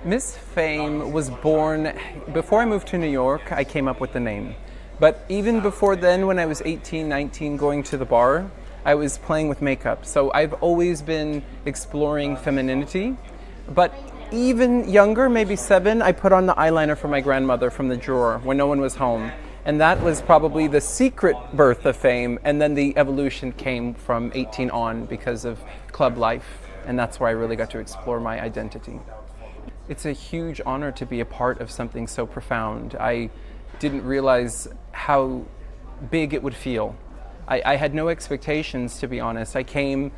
Miss Fame was born, before I moved to New York, I came up with the name. But even before then, when I was 18, 19, going to the bar, I was playing with makeup. So I've always been exploring femininity. But even younger, maybe 7, I put on the eyeliner for my grandmother from the drawer when no one was home. And that was probably the secret birth of Fame. And then the evolution came from 18 on because of club life. And that's where I really got to explore my identity. It's a huge honor to be a part of something so profound. I didn't realize how big it would feel. I had no expectations, to be honest. I came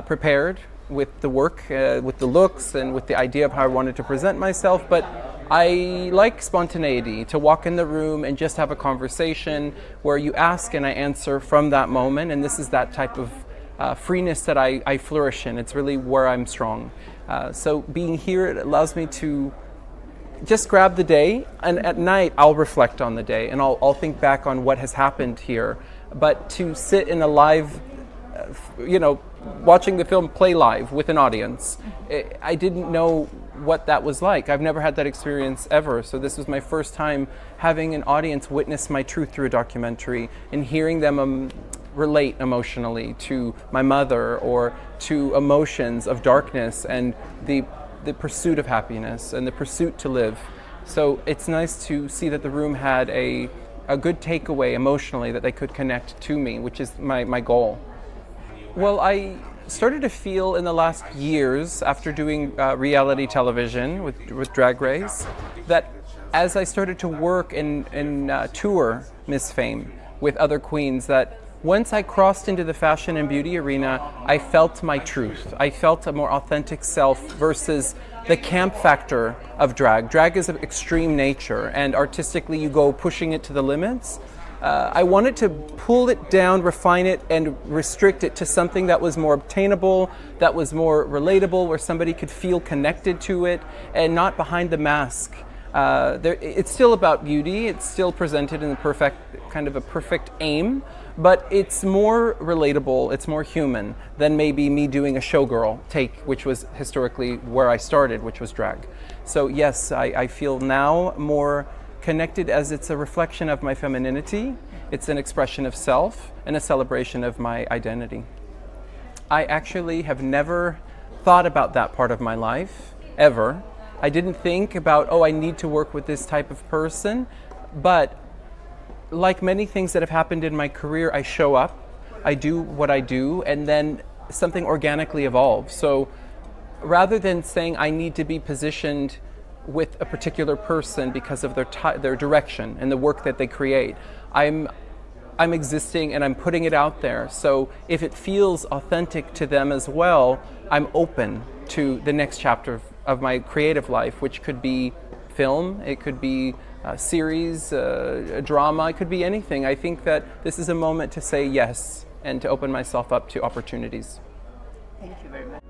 prepared with the work, with the looks, and with the idea of how I wanted to present myself, but I like spontaneity, to walk in the room and just have a conversation where you ask and I answer from that moment, and this is that type of freeness that I flourish in. It's really where I'm strong. So being here, it allows me to just grab the day, and at night I'll reflect on the day and I'll think back on what has happened here. But to sit in a live, watching the film play live with an audience, I didn't know what that was like. I've never had that experience ever. So this was my first time having an audience witness my truth through a documentary and hearing them relate emotionally to my mother or to emotions of darkness and the pursuit of happiness and the pursuit to live. So it's nice to see that the room had a good takeaway emotionally that they could connect to me, which is my goal. Well, I started to feel in the last years, after doing reality television with Drag Race, that as I started to work and tour Miss Fame with other queens, that once I crossed into the fashion and beauty arena, I felt my truth. I felt a more authentic self versus the camp factor of drag. Drag is of extreme nature, and artistically you go pushing it to the limits. I wanted to pull it down, refine it, and restrict it to something that was more obtainable, that was more relatable, where somebody could feel connected to it, and not behind the mask. It's still about beauty, it's still presented in a perfect aim, but it's more relatable, it's more human than maybe me doing a showgirl take, which was historically where I started, which was drag. So yes, I feel now more connected, as it's a reflection of my femininity, it's an expression of self, and a celebration of my identity. I actually have never thought about that part of my life, ever. I didn't think about, I need to work with this type of person, but like many things that have happened in my career, I show up, I do what I do, and then something organically evolves. So rather than saying I need to be positioned with a particular person because of their direction and the work that they create, I'm existing and I'm putting it out there. So if it feels authentic to them as well, I'm open to the next chapter of my creative life, which could be film, it could be a series, a drama, it could be anything. I think that this is a moment to say yes and to open myself up to opportunities. Thank you very much.